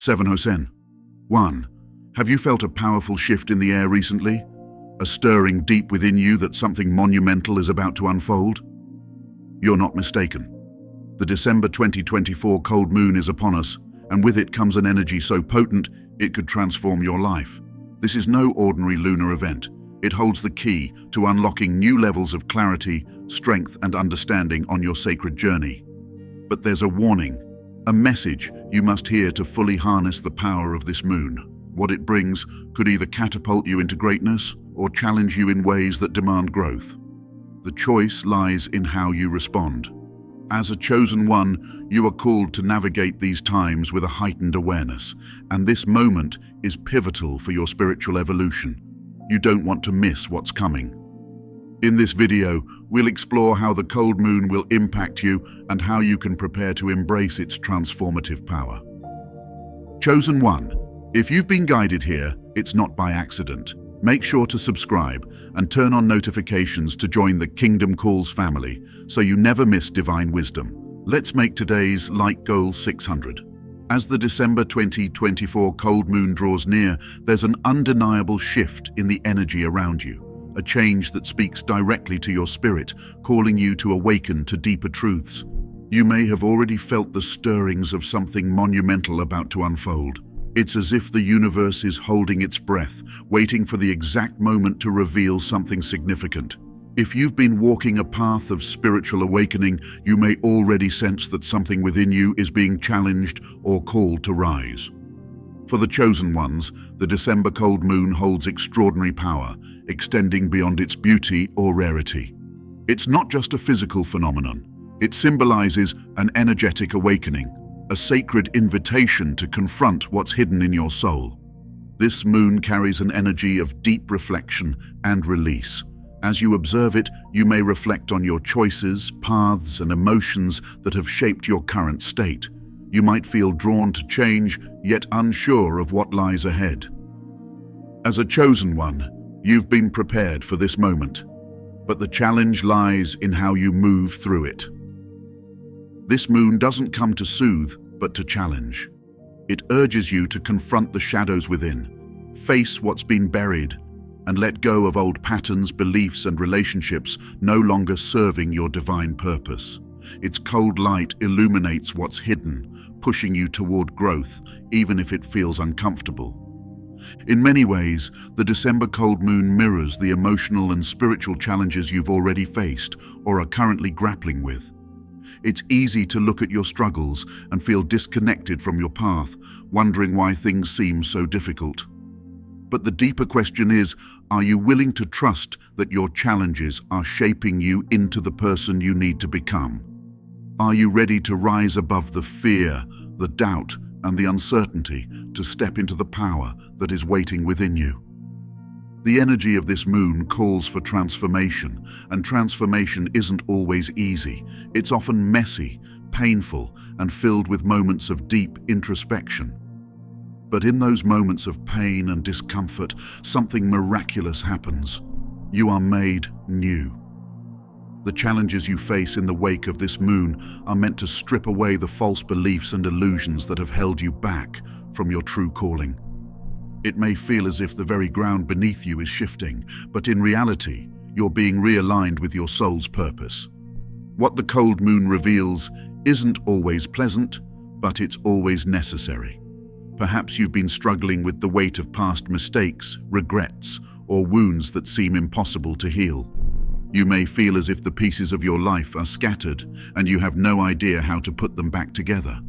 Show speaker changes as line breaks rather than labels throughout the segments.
7 Hosen. 1. Have you felt a powerful shift in the air recently? A stirring deep within you that something monumental is about to unfold? You're not mistaken. The December 2024 cold moon is upon us, and with it comes an energy so potent it could transform your life. This is no ordinary lunar event. It holds the key to unlocking new levels of clarity, strength, and understanding on your sacred journey. But there's a warning, a message you must hear to fully harness the power of this moon. What it brings could either catapult you into greatness or challenge you in ways that demand growth. The choice lies in how you respond. As a chosen one, you are called to navigate these times with a heightened awareness, and this moment is pivotal for your spiritual evolution. You don't want to miss what's coming. In this video, we'll explore how the cold moon will impact you and how you can prepare to embrace its transformative power. Chosen one, if you've been guided here, it's not by accident. Make sure to subscribe and turn on notifications to join the Kingdom Calls family so you never miss divine wisdom. Let's make today's light goal 600. As the December 2024 cold moon draws near, there's an undeniable shift in the energy around you, a change that speaks directly to your spirit, calling you to awaken to deeper truths. You may have already felt the stirrings of something monumental about to unfold. It's as if the universe is holding its breath, waiting for the exact moment to reveal something significant. If you've been walking a path of spiritual awakening, you may already sense that something within you is being challenged or called to rise. For the chosen ones, the December cold moon holds extraordinary power, extending beyond its beauty or rarity. It's not just a physical phenomenon. It symbolizes an energetic awakening, a sacred invitation to confront what's hidden in your soul. This moon carries an energy of deep reflection and release. As you observe it, you may reflect on your choices, paths, and emotions that have shaped your current state. You might feel drawn to change, yet unsure of what lies ahead. As a chosen one, you've been prepared for this moment, but the challenge lies in how you move through it. This moon doesn't come to soothe, but to challenge. It urges you to confront the shadows within, face what's been buried, and let go of old patterns, beliefs, and relationships no longer serving your divine purpose. Its cold light illuminates what's hidden, pushing you toward growth, even if it feels uncomfortable. In many ways, the December cold moon mirrors the emotional and spiritual challenges you've already faced or are currently grappling with. It's easy to look at your struggles and feel disconnected from your path, wondering why things seem so difficult. But the deeper question is, are you willing to trust that your challenges are shaping you into the person you need to become? Are you ready to rise above the fear, the doubt, and the uncertainty to step into the power that is waiting within you? The energy of this moon calls for transformation, and transformation isn't always easy. It's often messy, painful, and filled with moments of deep introspection. But in those moments of pain and discomfort, something miraculous happens. You are made new. The challenges you face in the wake of this moon are meant to strip away the false beliefs and illusions that have held you back from your true calling. It may feel as if the very ground beneath you is shifting, but in reality, you're being realigned with your soul's purpose. What the cold moon reveals isn't always pleasant, but it's always necessary. Perhaps you've been struggling with the weight of past mistakes, regrets, or wounds that seem impossible to heal. You may feel as if the pieces of your life are scattered and you have no idea how to put them back together.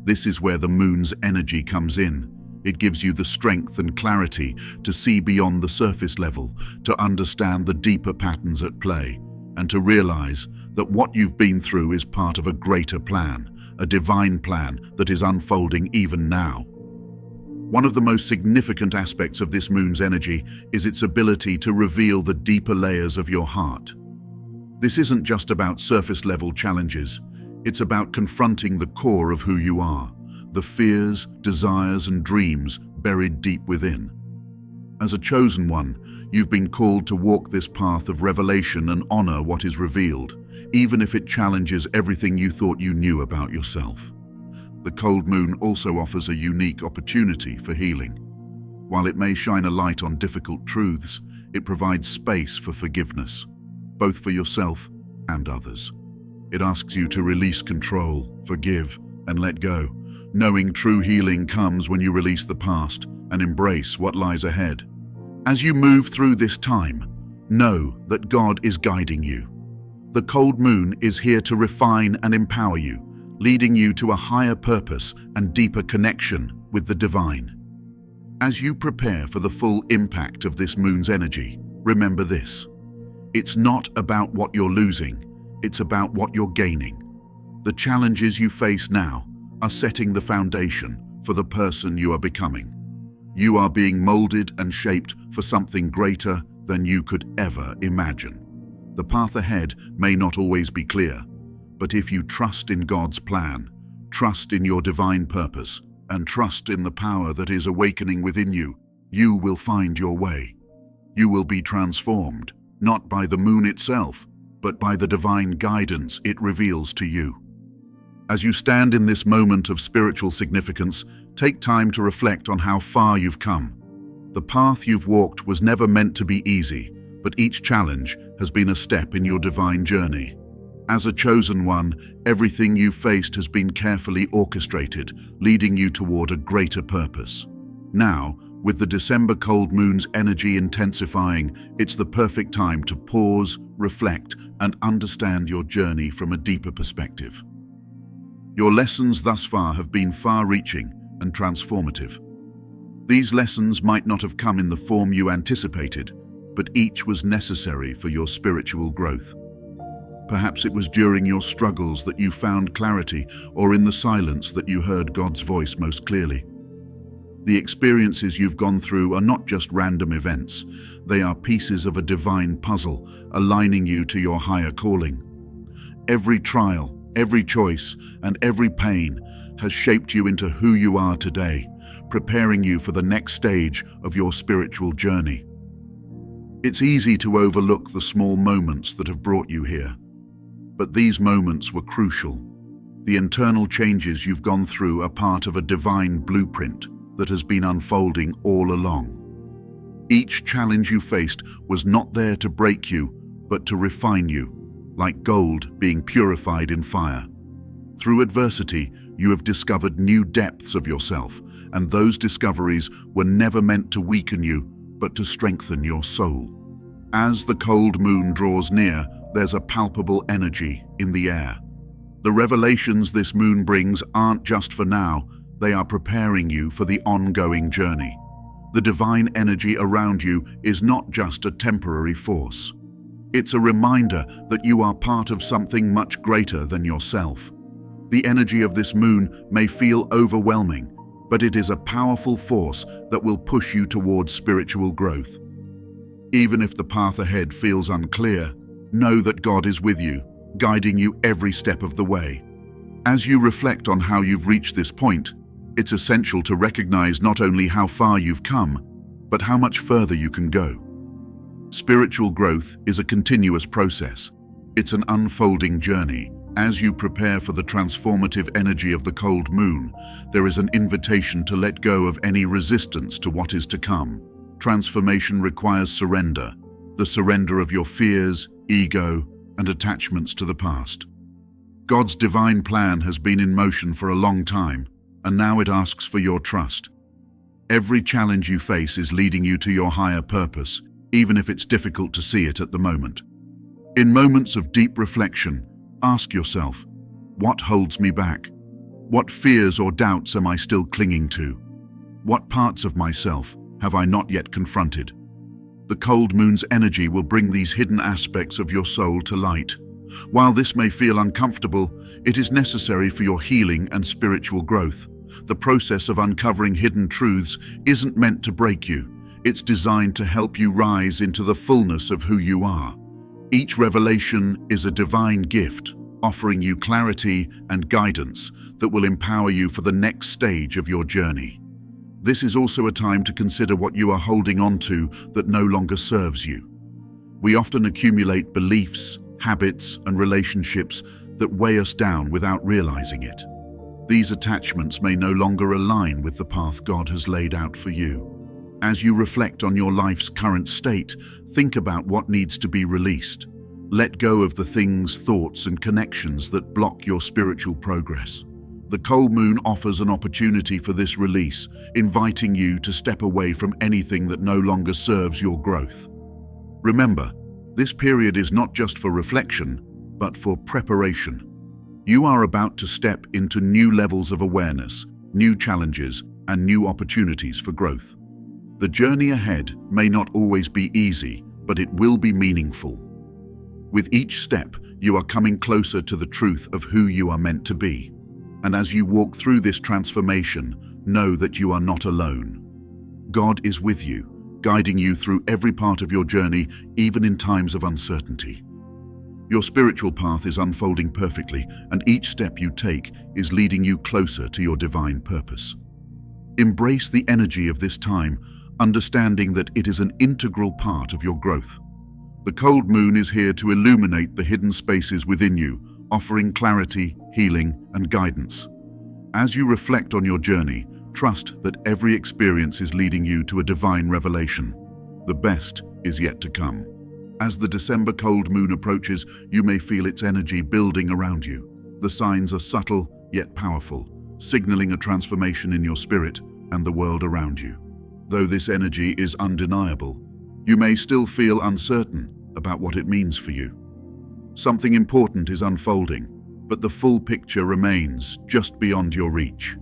This is where the moon's energy comes in. It gives you the strength and clarity to see beyond the surface level, to understand the deeper patterns at play, and to realize that what you've been through is part of a greater plan, a divine plan that is unfolding even now. One of the most significant aspects of this moon's energy is its ability to reveal the deeper layers of your heart. This isn't just about surface-level challenges. It's about confronting the core of who you are, the fears, desires, and dreams buried deep within. As a chosen one, you've been called to walk this path of revelation and honor what is revealed, even if it challenges everything you thought you knew about yourself. The cold moon also offers a unique opportunity for healing. While it may shine a light on difficult truths, it provides space for forgiveness, both for yourself and others. It asks you to release control, forgive, and let go, knowing true healing comes when you release the past and embrace what lies ahead. As you move through this time, know that God is guiding you. The cold moon is here to refine and empower you, leading you to a higher purpose and deeper connection with the divine. As you prepare for the full impact of this moon's energy, remember this: it's not about what you're losing, it's about what you're gaining. The challenges you face now are setting the foundation for the person you are becoming. You are being molded and shaped for something greater than you could ever imagine. The path ahead may not always be clear, but if you trust in God's plan, trust in your divine purpose, and trust in the power that is awakening within you, you will find your way. You will be transformed, not by the moon itself, but by the divine guidance it reveals to you. As you stand in this moment of spiritual significance, take time to reflect on how far you've come. The path you've walked was never meant to be easy, but each challenge has been a step in your divine journey. As a chosen one, everything you've faced has been carefully orchestrated, leading you toward a greater purpose. Now, with the December cold moon's energy intensifying, it's the perfect time to pause, reflect, and understand your journey from a deeper perspective. Your lessons thus far have been far-reaching and transformative. These lessons might not have come in the form you anticipated, but each was necessary for your spiritual growth. Perhaps it was during your struggles that you found clarity, or in the silence that you heard God's voice most clearly. The experiences you've gone through are not just random events. They are pieces of a divine puzzle, aligning you to your higher calling. Every trial, every choice, and every pain has shaped you into who you are today, preparing you for the next stage of your spiritual journey. It's easy to overlook the small moments that have brought you here, but these moments were crucial. The internal changes you've gone through are part of a divine blueprint that has been unfolding all along. Each challenge you faced was not there to break you, but to refine you, like gold being purified in fire. Through adversity, you have discovered new depths of yourself, and those discoveries were never meant to weaken you, but to strengthen your soul. As the cold moon draws near, there's a palpable energy in the air. The revelations this moon brings aren't just for now, they are preparing you for the ongoing journey. The divine energy around you is not just a temporary force. It's a reminder that you are part of something much greater than yourself. The energy of this moon may feel overwhelming, but it is a powerful force that will push you towards spiritual growth. Even if the path ahead feels unclear, know that God is with you, guiding you every step of the way. As you reflect on how you've reached this point, it's essential to recognize not only how far you've come, but how much further you can go. Spiritual growth is a continuous process. It's an unfolding journey. As you prepare for the transformative energy of the cold moon, there is an invitation to let go of any resistance to what is to come. Transformation requires surrender, the surrender of your fears, ego, and attachments to the past. God's divine plan has been in motion for a long time, and now it asks for your trust. Every challenge you face is leading you to your higher purpose, even if it's difficult to see it at the moment. In moments of deep reflection, ask yourself, what holds me back? What fears or doubts am I still clinging to? What parts of myself have I not yet confronted? The cold moon's energy will bring these hidden aspects of your soul to light. While this may feel uncomfortable, it is necessary for your healing and spiritual growth. The process of uncovering hidden truths isn't meant to break you. It's designed to help you rise into the fullness of who you are. Each revelation is a divine gift, offering you clarity and guidance that will empower you for the next stage of your journey. This is also a time to consider what you are holding on to that no longer serves you. We often accumulate beliefs, habits, and relationships that weigh us down without realizing it. These attachments may no longer align with the path God has laid out for you. As you reflect on your life's current state, think about what needs to be released. Let go of the things, thoughts, and connections that block your spiritual progress. The cold moon offers an opportunity for this release, inviting you to step away from anything that no longer serves your growth. Remember, this period is not just for reflection, but for preparation. You are about to step into new levels of awareness, new challenges, and new opportunities for growth. The journey ahead may not always be easy, but it will be meaningful. With each step, you are coming closer to the truth of who you are meant to be. And as you walk through this transformation, know that you are not alone. God is with you, guiding you through every part of your journey, even in times of uncertainty. Your spiritual path is unfolding perfectly, and each step you take is leading you closer to your divine purpose. Embrace the energy of this time, understanding that it is an integral part of your growth. The cold moon is here to illuminate the hidden spaces within you, offering clarity, healing, and guidance. As you reflect on your journey, trust that every experience is leading you to a divine revelation. The best is yet to come. As the December cold moon approaches, you may feel its energy building around you. The signs are subtle yet powerful, signaling a transformation in your spirit and the world around you. Though this energy is undeniable, you may still feel uncertain about what it means for you. Something important is unfolding, but the full picture remains just beyond your reach.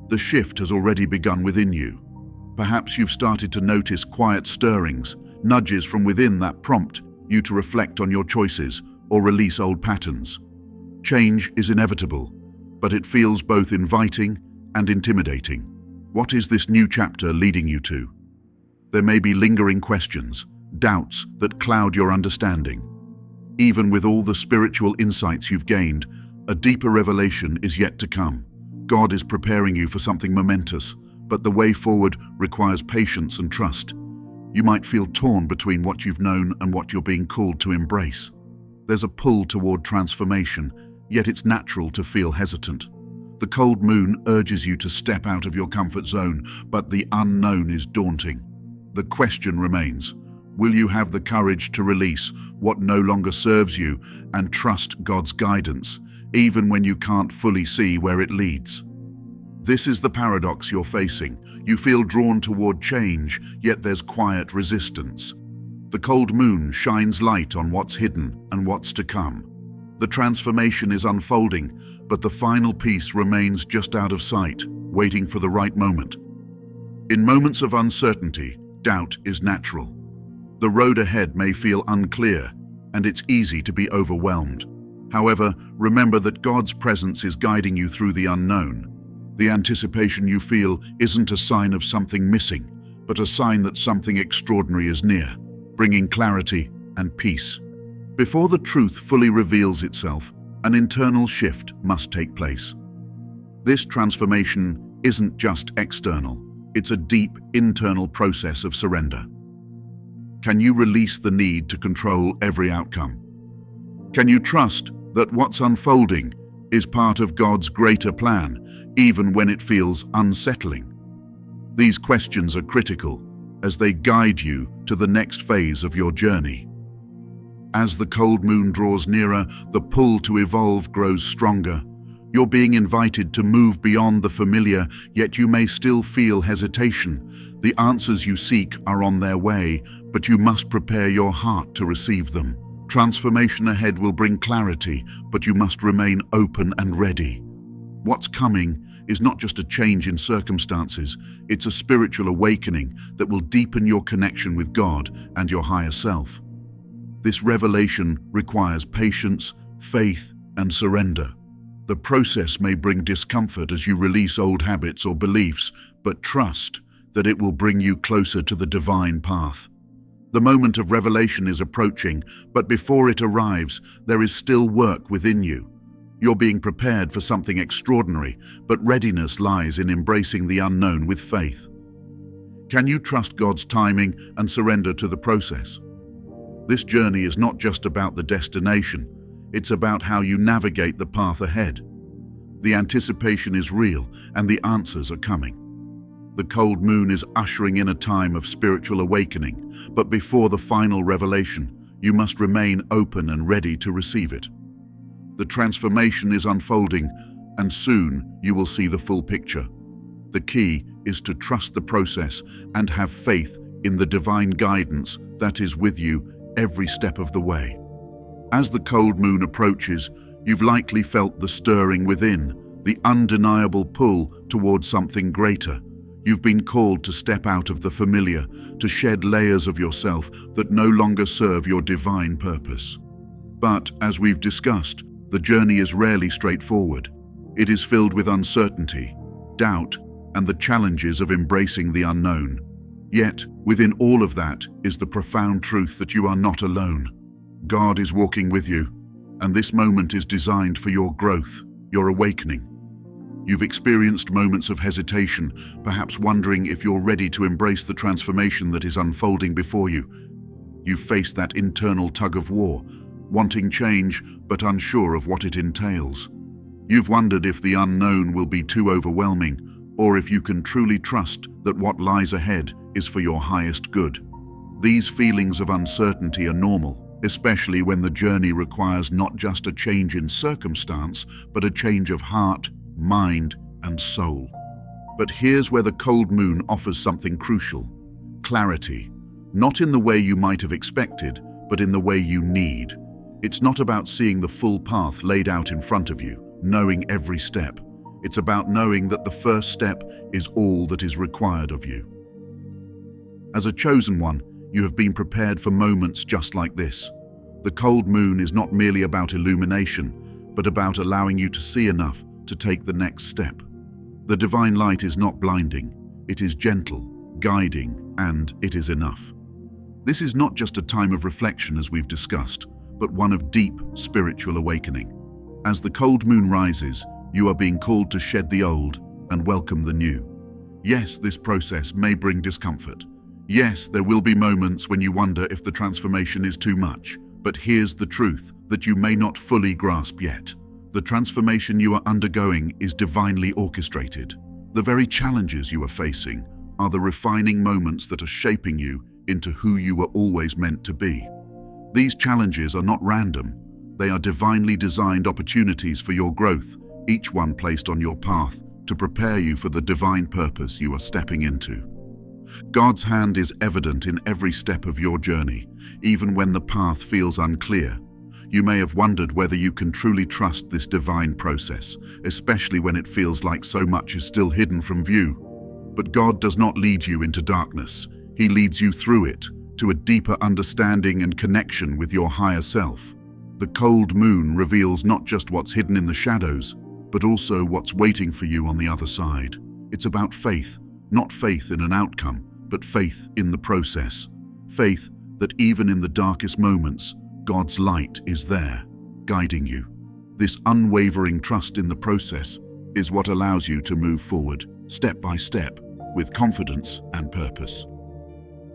The shift has already begun within you. Perhaps you've started to notice quiet stirrings, nudges from within that prompt you to reflect on your choices or release old patterns. Change is inevitable, but it feels both inviting and intimidating. What is this new chapter leading you to? There may be lingering questions, doubts that cloud your understanding. Even with all the spiritual insights you've gained, a deeper revelation is yet to come. God is preparing you for something momentous, but the way forward requires patience and trust. You might feel torn between what you've known and what you're being called to embrace. There's a pull toward transformation, yet it's natural to feel hesitant. The cold moon urges you to step out of your comfort zone, but the unknown is daunting. The question remains, will you have the courage to release what no longer serves you and trust God's guidance, even when you can't fully see where it leads? This is the paradox you're facing. You feel drawn toward change, yet there's quiet resistance. The cold moon shines light on what's hidden and what's to come. The transformation is unfolding, but the final piece remains just out of sight, waiting for the right moment. In moments of uncertainty, doubt is natural. The road ahead may feel unclear, and it's easy to be overwhelmed. However, remember that God's presence is guiding you through the unknown. The anticipation you feel isn't a sign of something missing, but a sign that something extraordinary is near, bringing clarity and peace. Before the truth fully reveals itself, an internal shift must take place. This transformation isn't just external, it's a deep internal process of surrender. Can you release the need to control every outcome? Can you trust that what's unfolding is part of God's greater plan, even when it feels unsettling? These questions are critical as they guide you to the next phase of your journey. As the cold moon draws nearer, the pull to evolve grows stronger. You're being invited to move beyond the familiar, yet you may still feel hesitation. The answers you seek are on their way, but you must prepare your heart to receive them. Transformation ahead will bring clarity, but you must remain open and ready. What's coming is not just a change in circumstances, it's a spiritual awakening that will deepen your connection with God and your higher self. This revelation requires patience, faith, and surrender. The process may bring discomfort as you release old habits or beliefs, but trust that it will bring you closer to the divine path. The moment of revelation is approaching, but before it arrives, there is still work within you. You're being prepared for something extraordinary, but readiness lies in embracing the unknown with faith. Can you trust God's timing and surrender to the process? This journey is not just about the destination, it's about how you navigate the path ahead. The anticipation is real, and the answers are coming. The cold moon is ushering in a time of spiritual awakening, but before the final revelation, you must remain open and ready to receive it. The transformation is unfolding, and soon you will see the full picture. The key is to trust the process and have faith in the divine guidance that is with you every step of the way. As the cold moon approaches, you've likely felt the stirring within, the undeniable pull towards something greater. You've been called to step out of the familiar, to shed layers of yourself that no longer serve your divine purpose. But, as we've discussed, the journey is rarely straightforward. It is filled with uncertainty, doubt, and the challenges of embracing the unknown. Yet, within all of that is the profound truth that you are not alone. God is walking with you, and this moment is designed for your growth, your awakening. You've experienced moments of hesitation, perhaps wondering if you're ready to embrace the transformation that is unfolding before you. You've faced that internal tug of war, wanting change but unsure of what it entails. You've wondered if the unknown will be too overwhelming, or if you can truly trust that what lies ahead is for your highest good. These feelings of uncertainty are normal, especially when the journey requires not just a change in circumstance, but a change of heart, mind, and soul. But here's where the cold moon offers something crucial: clarity. Not in the way you might have expected, but in the way you need. It's not about seeing the full path laid out in front of you, knowing every step. It's about knowing that the first step is all that is required of you. As a chosen one, you have been prepared for moments just like this. The cold moon is not merely about illumination, but about allowing you to see enough to take the next step. The divine light is not blinding, it is gentle, guiding, and it is enough. This is not just a time of reflection, as we've discussed, but one of deep spiritual awakening. As the cold moon rises, you are being called to shed the old and welcome the new. Yes, this process may bring discomfort. Yes, there will be moments when you wonder if the transformation is too much. But here's the truth that you may not fully grasp yet. The transformation you are undergoing is divinely orchestrated. The very challenges you are facing are the refining moments that are shaping you into who you were always meant to be. These challenges are not random. They are divinely designed opportunities for your growth, each one placed on your path to prepare you for the divine purpose you are stepping into. God's hand is evident in every step of your journey, even when the path feels unclear. You may have wondered whether you can truly trust this divine process, especially when it feels like so much is still hidden from view. But God does not lead you into darkness. He leads you through it, to a deeper understanding and connection with your higher self. The cold moon reveals not just what's hidden in the shadows, but also what's waiting for you on the other side. It's about faith, not faith in an outcome, but faith in the process. Faith that even in the darkest moments, God's light is there, guiding you. This unwavering trust in the process is what allows you to move forward, step by step, with confidence and purpose.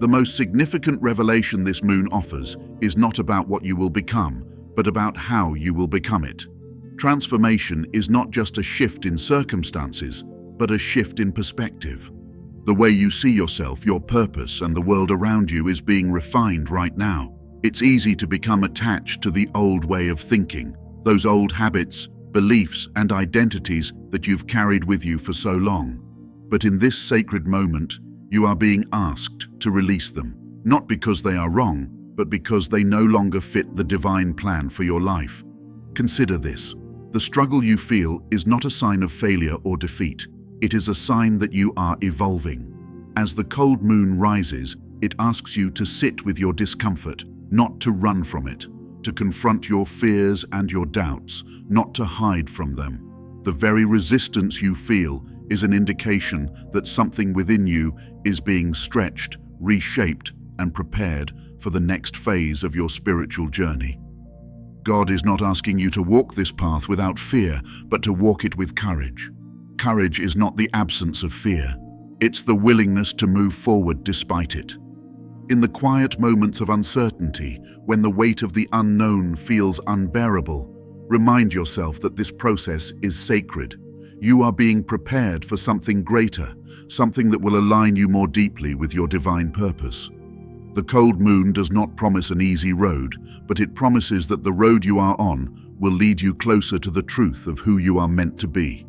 The most significant revelation this moon offers is not about what you will become, but about how you will become it. Transformation is not just a shift in circumstances, but a shift in perspective. The way you see yourself, your purpose, and the world around you is being refined right now. It's easy to become attached to the old way of thinking, those old habits, beliefs, and identities that you've carried with you for so long. But in this sacred moment, you are being asked to release them, not because they are wrong, but because they no longer fit the divine plan for your life. Consider this. The struggle you feel is not a sign of failure or defeat. It is a sign that you are evolving. As the cold moon rises, it asks you to sit with your discomfort, not to run from it, to confront your fears and your doubts, not to hide from them. The very resistance you feel is an indication that something within you is being stretched, reshaped, and prepared for the next phase of your spiritual journey. God is not asking you to walk this path without fear, but to walk it with courage. Courage is not the absence of fear. It's the willingness to move forward despite it. In the quiet moments of uncertainty, when the weight of the unknown feels unbearable, Remind yourself that this process is sacred. You are being prepared for something greater, something that will align you more deeply with your divine purpose. The cold moon does not promise an easy road, but it promises that the road you are on will lead you closer to the truth of who you are meant to be.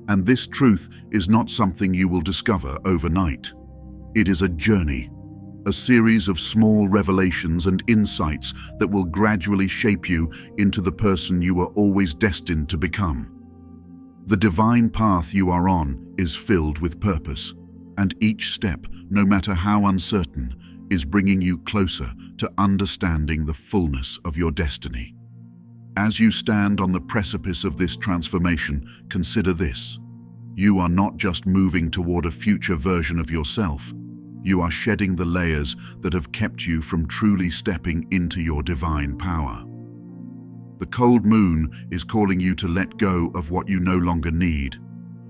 And this truth is not something you will discover overnight. It is a journey, a series of small revelations and insights that will gradually shape you into the person you are always destined to become. The divine path you are on is filled with purpose, and each step, no matter how uncertain, is bringing you closer to understanding the fullness of your destiny. As you stand on the precipice of this transformation, consider this. You are not just moving toward a future version of yourself. You are shedding the layers that have kept you from truly stepping into your divine power. The cold moon is calling you to let go of what you no longer need,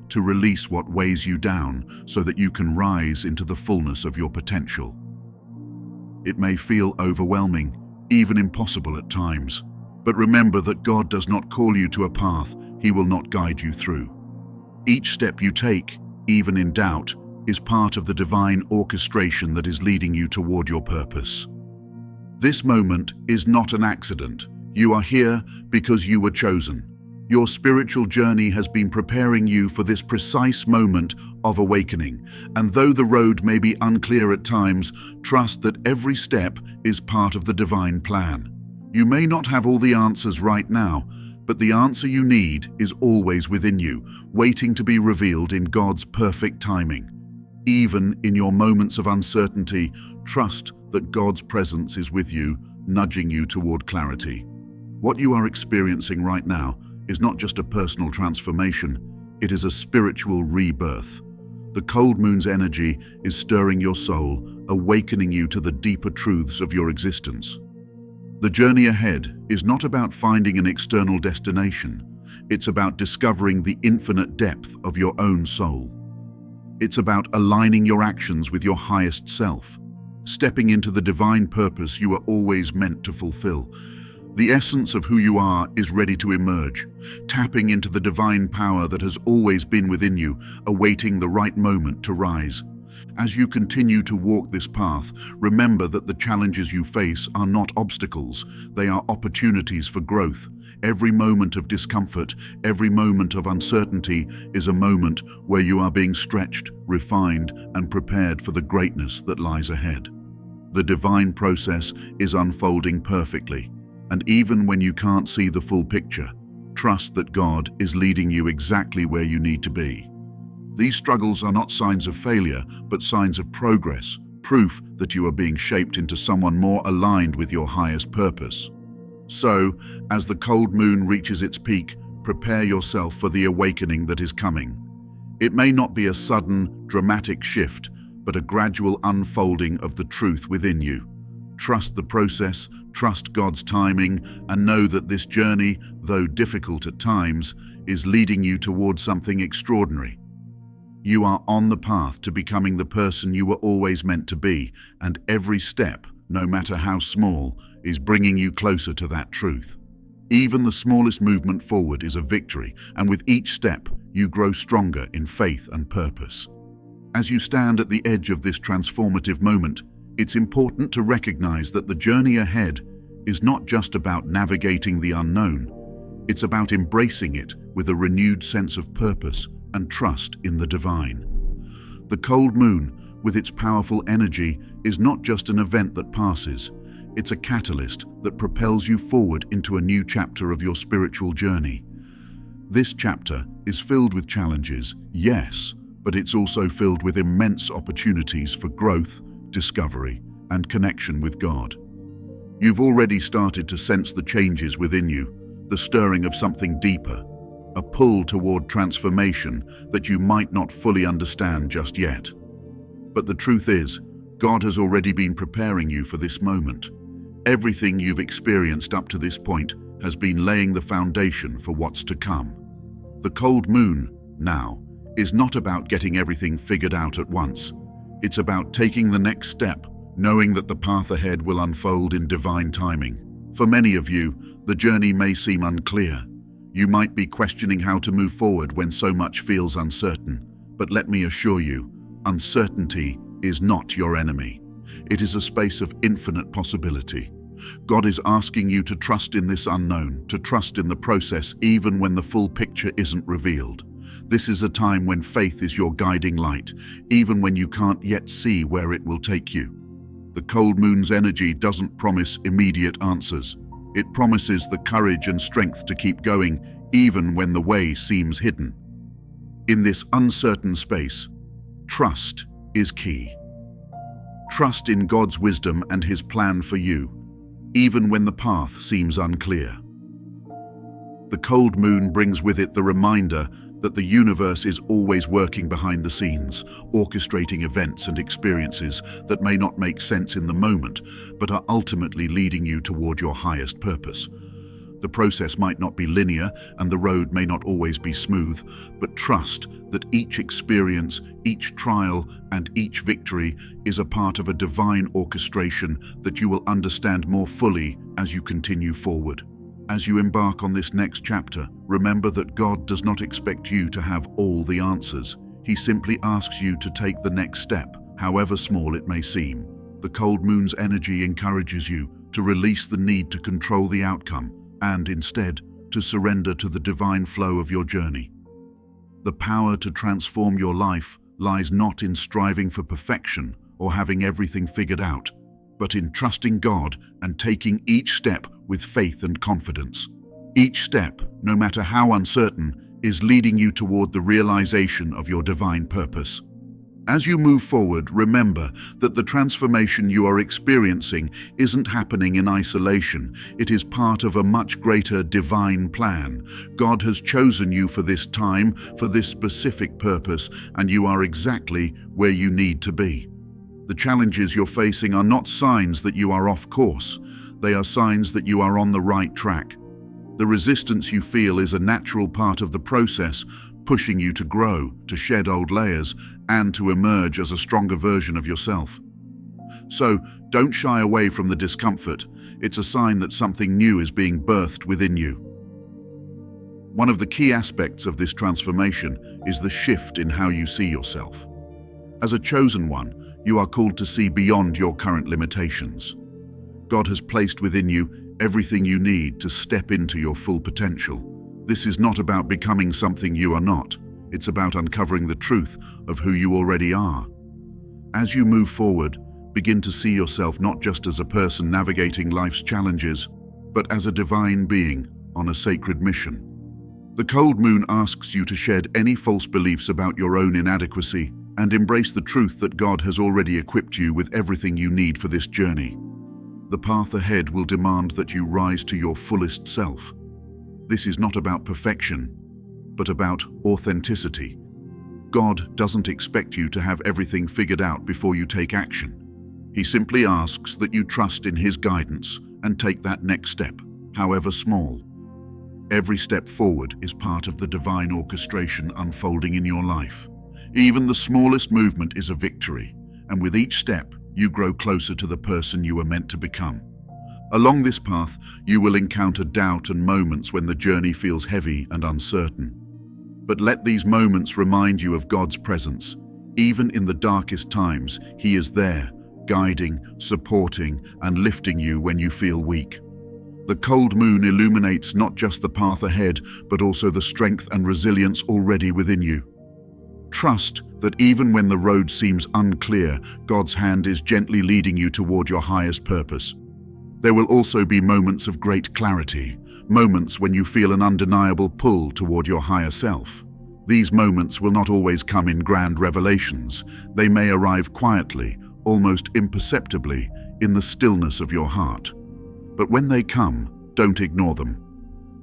to release what weighs you down so that you can rise into the fullness of your potential. It may feel overwhelming, even impossible at times, but remember that God does not call you to a path He will not guide you through. Each step you take, even in doubt, is part of the divine orchestration that is leading you toward your purpose. This moment is not an accident. You are here because you were chosen. Your spiritual journey has been preparing you for this precise moment of awakening, and though the road may be unclear at times, trust that every step is part of the divine plan. You may not have all the answers right now, but the answer you need is always within you, waiting to be revealed in God's perfect timing. Even in your moments of uncertainty, trust that God's presence is with you, nudging you toward clarity. What you are experiencing right now is not just a personal transformation, it is a spiritual rebirth. The cold moon's energy is stirring your soul, awakening you to the deeper truths of your existence. The journey ahead is not about finding an external destination. It's about discovering the infinite depth of your own soul. It's about aligning your actions with your highest self, stepping into the divine purpose you are always meant to fulfill. The essence of who you are is ready to emerge, tapping into the divine power that has always been within you, awaiting the right moment to rise. As you continue to walk this path, remember that the challenges you face are not obstacles, they are opportunities for growth. Every moment of discomfort, every moment of uncertainty is a moment where you are being stretched, refined, and prepared for the greatness that lies ahead. The divine process is unfolding perfectly, and even when you can't see the full picture, trust that God is leading you exactly where you need to be. These struggles are not signs of failure, but signs of progress, proof that you are being shaped into someone more aligned with your highest purpose. So, as the cold moon reaches its peak, prepare yourself for the awakening that is coming. It may not be a sudden, dramatic shift, but a gradual unfolding of the truth within you. Trust the process, trust God's timing, and know that this journey, though difficult at times, is leading you towards something extraordinary. You are on the path to becoming the person you were always meant to be, and every step, no matter how small, is bringing you closer to that truth. Even the smallest movement forward is a victory, and with each step, you grow stronger in faith and purpose. As you stand at the edge of this transformative moment, it's important to recognize that the journey ahead is not just about navigating the unknown. It's about embracing it with a renewed sense of purpose and trust in the divine. The cold moon, with its powerful energy, is not just an event that passes. It's a catalyst that propels you forward into a new chapter of your spiritual journey. This chapter is filled with challenges, yes, but it's also filled with immense opportunities for growth, discovery, and connection with God. You've already started to sense the changes within you, the stirring of something deeper, a pull toward transformation that you might not fully understand just yet. But the truth is, God has already been preparing you for this moment. Everything you've experienced up to this point has been laying the foundation for what's to come. The cold moon, now, is not about getting everything figured out at once. It's about taking the next step, knowing that the path ahead will unfold in divine timing. For many of you, the journey may seem unclear. You might be questioning how to move forward when so much feels uncertain. But let me assure you, uncertainty is not your enemy. It is a space of infinite possibility. God is asking you to trust in this unknown, to trust in the process even when the full picture isn't revealed. This is a time when faith is your guiding light, even when you can't yet see where it will take you. The cold moon's energy doesn't promise immediate answers. It promises the courage and strength to keep going, even when the way seems hidden. In this uncertain space, trust is key. Trust in God's wisdom and His plan for you, even when the path seems unclear. The cold moon brings with it the reminder that the universe is always working behind the scenes, orchestrating events and experiences that may not make sense in the moment, but are ultimately leading you toward your highest purpose. The process might not be linear and the road may not always be smooth, but trust that each experience, each trial, and each victory is a part of a divine orchestration that you will understand more fully as you continue forward. As you embark on this next chapter, remember that God does not expect you to have all the answers. He simply asks you to take the next step, however small it may seem. The cold moon's energy encourages you to release the need to control the outcome and instead to surrender to the divine flow of your journey. The power to transform your life lies not in striving for perfection or having everything figured out, but in trusting God and taking each step with faith and confidence. Each step, no matter how uncertain, is leading you toward the realization of your divine purpose. As you move forward, remember that the transformation you are experiencing isn't happening in isolation. It is part of a much greater divine plan. God has chosen you for this time, for this specific purpose, and you are exactly where you need to be. The challenges you're facing are not signs that you are off course. They are signs that you are on the right track. The resistance you feel is a natural part of the process, pushing you to grow, to shed old layers, and to emerge as a stronger version of yourself. So, don't shy away from the discomfort. It's a sign that something new is being birthed within you. One of the key aspects of this transformation is the shift in how you see yourself. As a chosen one, you are called to see beyond your current limitations. God has placed within you everything you need to step into your full potential. This is not about becoming something you are not. It's about uncovering the truth of who you already are. As you move forward, begin to see yourself not just as a person navigating life's challenges, but as a divine being on a sacred mission. The cold moon asks you to shed any false beliefs about your own inadequacy and embrace the truth that God has already equipped you with everything you need for this journey. The path ahead will demand that you rise to your fullest self. This is not about perfection, but about authenticity. God doesn't expect you to have everything figured out before you take action. He simply asks that you trust in His guidance and take that next step, however small. Every step forward is part of the divine orchestration unfolding in your life. Even the smallest movement is a victory, and with each step, you grow closer to the person you were meant to become. Along this path, you will encounter doubt and moments when the journey feels heavy and uncertain. But let these moments remind you of God's presence. Even in the darkest times, He is there, guiding, supporting, and lifting you when you feel weak. The cold moon illuminates not just the path ahead, but also the strength and resilience already within you. Trust that even when the road seems unclear, God's hand is gently leading you toward your highest purpose. There will also be moments of great clarity, moments when you feel an undeniable pull toward your higher self. These moments will not always come in grand revelations. They may arrive quietly, almost imperceptibly, in the stillness of your heart. But when they come, don't ignore them.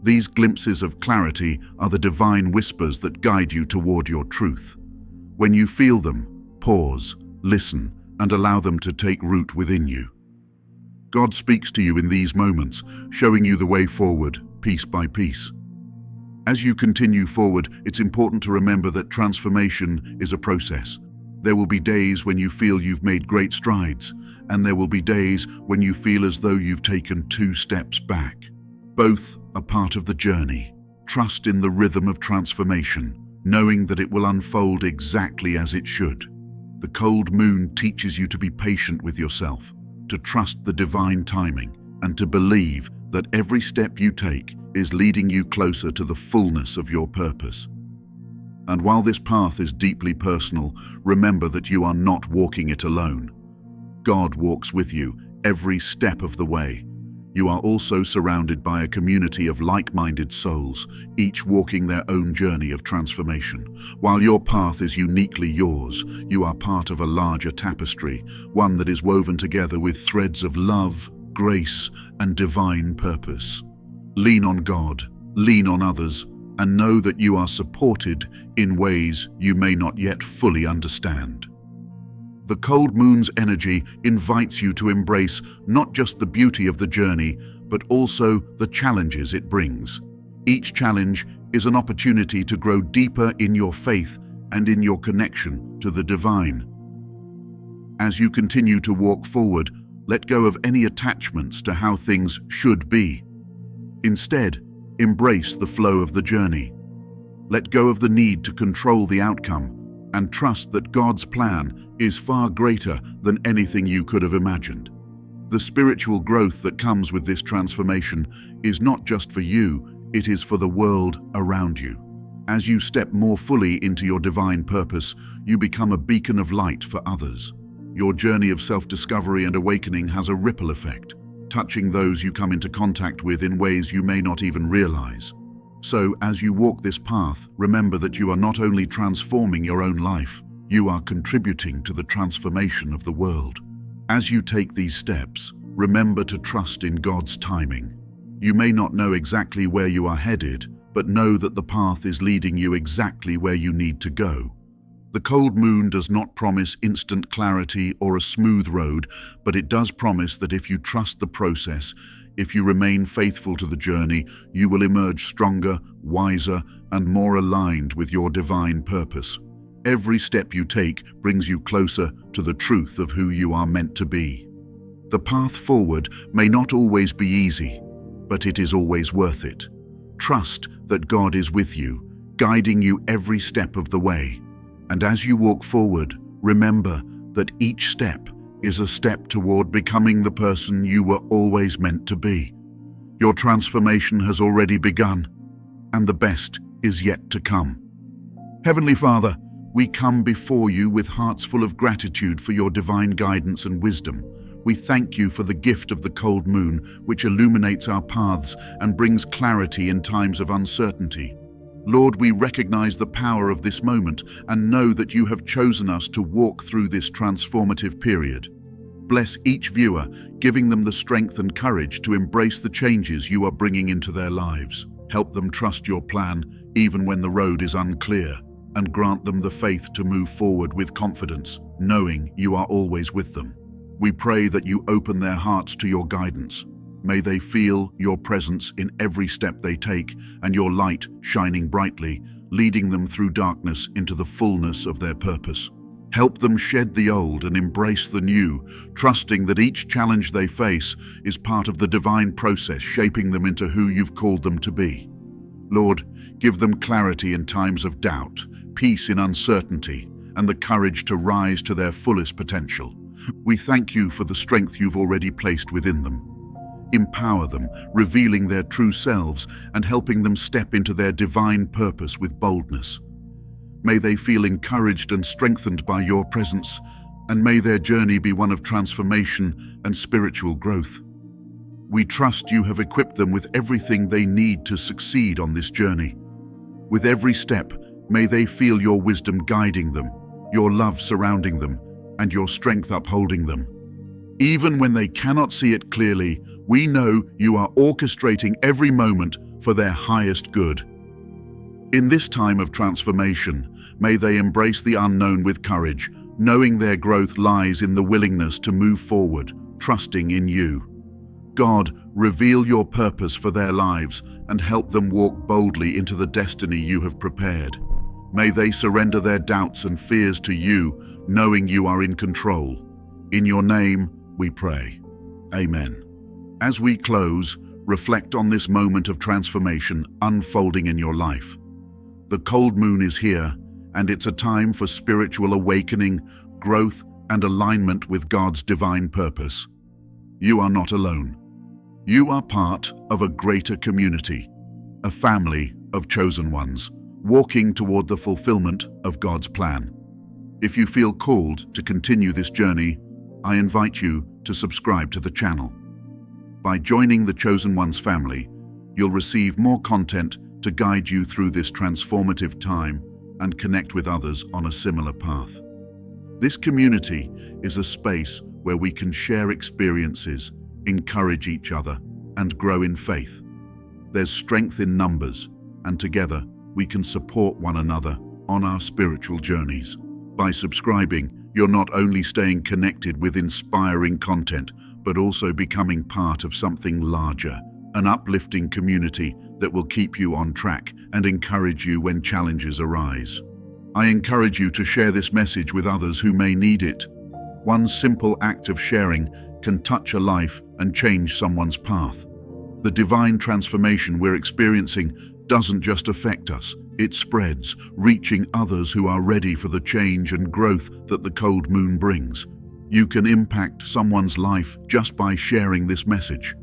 These glimpses of clarity are the divine whispers that guide you toward your truth. When you feel them, pause, listen, and allow them to take root within you. God speaks to you in these moments, showing you the way forward, piece by piece. As you continue forward, it's important to remember that transformation is a process. There will be days when you feel you've made great strides, and there will be days when you feel as though you've taken 2 steps back. Both are part of the journey. Trust in the rhythm of transformation, knowing that it will unfold exactly as it should. The cold moon teaches you to be patient with yourself, to trust the divine timing, and to believe that every step you take is leading you closer to the fullness of your purpose. And while this path is deeply personal, remember that you are not walking it alone. God walks with you every step of the way. You are also surrounded by a community of like-minded souls, each walking their own journey of transformation. While your path is uniquely yours, you are part of a larger tapestry, one that is woven together with threads of love, grace, and divine purpose. Lean on God, lean on others, and know that you are supported in ways you may not yet fully understand. The cold moon's energy invites you to embrace not just the beauty of the journey, but also the challenges it brings. Each challenge is an opportunity to grow deeper in your faith and in your connection to the divine. As you continue to walk forward, let go of any attachments to how things should be. Instead, embrace the flow of the journey. Let go of the need to control the outcome and trust that God's plan is far greater than anything you could have imagined. The spiritual growth that comes with this transformation is not just for you, it is for the world around you. As you step more fully into your divine purpose, you become a beacon of light for others. Your journey of self-discovery and awakening has a ripple effect, touching those you come into contact with in ways you may not even realize. So, as you walk this path, remember that you are not only transforming your own life, you are contributing to the transformation of the world. As you take these steps, remember to trust in God's timing. You may not know exactly where you are headed, but know that the path is leading you exactly where you need to go. The cold moon does not promise instant clarity or a smooth road, but it does promise that if you trust the process, if you remain faithful to the journey, you will emerge stronger, wiser, and more aligned with your divine purpose. Every step you take brings you closer to the truth of who you are meant to be. The path forward may not always be easy, but it is always worth it. Trust that God is with you, guiding you every step of the way. And as you walk forward, remember that each step is a step toward becoming the person you were always meant to be. Your transformation has already begun, and the best is yet to come. Heavenly Father, we come before you with hearts full of gratitude for your divine guidance and wisdom. We thank you for the gift of the cold moon, which illuminates our paths and brings clarity in times of uncertainty. Lord, we recognize the power of this moment and know that you have chosen us to walk through this transformative period. Bless each viewer, giving them the strength and courage to embrace the changes you are bringing into their lives. Help them trust your plan, even when the road is unclear, and grant them the faith to move forward with confidence, knowing you are always with them. We pray that you open their hearts to your guidance. May they feel your presence in every step they take and your light shining brightly, leading them through darkness into the fullness of their purpose. Help them shed the old and embrace the new, trusting that each challenge they face is part of the divine process shaping them into who you've called them to be. Lord, give them clarity in times of doubt, peace in uncertainty, and the courage to rise to their fullest potential. We thank you for the strength you've already placed within them. Empower them, revealing their true selves and helping them step into their divine purpose with boldness. May they feel encouraged and strengthened by your presence, and may their journey be one of transformation and spiritual growth. We trust you have equipped them with everything they need to succeed on this journey. With every step, may they feel your wisdom guiding them, your love surrounding them, and your strength upholding them. Even when they cannot see it clearly, we know you are orchestrating every moment for their highest good. In this time of transformation, may they embrace the unknown with courage, knowing their growth lies in the willingness to move forward, trusting in you. God, reveal your purpose for their lives and help them walk boldly into the destiny you have prepared. May they surrender their doubts and fears to you, knowing you are in control. In your name, we pray. Amen. As we close, reflect on this moment of transformation unfolding in your life. The cold moon is here, and it's a time for spiritual awakening, growth, and alignment with God's divine purpose. You are not alone. You are part of a greater community, a family of chosen ones, walking toward the fulfillment of God's plan. If you feel called to continue this journey, I invite you to subscribe to the channel. By joining the Chosen Ones family, you'll receive more content to guide you through this transformative time and connect with others on a similar path. This community is a space where we can share experiences, encourage each other, and grow in faith. There's strength in numbers, and together we can support one another on our spiritual journeys. By subscribing, you're not only staying connected with inspiring content, but also becoming part of something larger, an uplifting community that will keep you on track and encourage you when challenges arise. I encourage you to share this message with others who may need it. One simple act of sharing can touch a life and change someone's path. The divine transformation we're experiencing doesn't just affect us, it spreads, reaching others who are ready for the change and growth that the cold moon brings. You can impact someone's life just by sharing this message.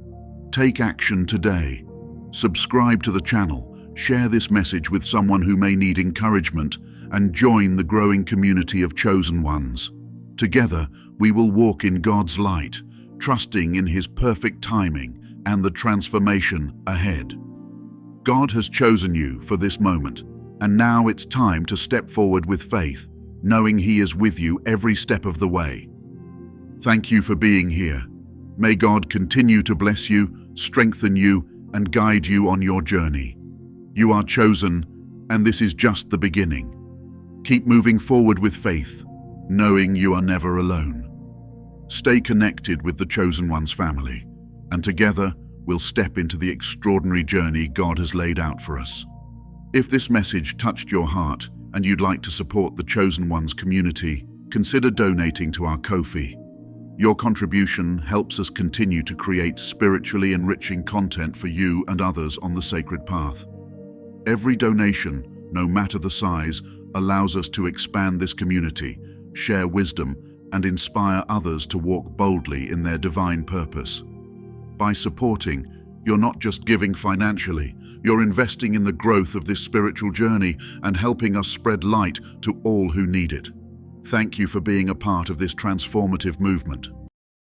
Take action today. Subscribe to the channel, share this message with someone who may need encouragement, and join the growing community of chosen ones. Together, we will walk in God's light, trusting in His perfect timing and the transformation ahead. God has chosen you for this moment, and now it's time to step forward with faith, knowing He is with you every step of the way. Thank you for being here. May God continue to bless you, strengthen you, and guide you on your journey. You are chosen, and this is just the beginning. Keep moving forward with faith, knowing you are never alone. Stay connected with the Chosen Ones family, and together we'll step into the extraordinary journey God has laid out for us. If this message touched your heart and you'd like to support the Chosen Ones community, consider donating to our Ko-fi. Your contribution helps us continue to create spiritually enriching content for you and others on the sacred path. Every donation, no matter the size, allows us to expand this community, share wisdom, and inspire others to walk boldly in their divine purpose. By supporting, you're not just giving financially, you're investing in the growth of this spiritual journey and helping us spread light to all who need it. Thank you for being a part of this transformative movement.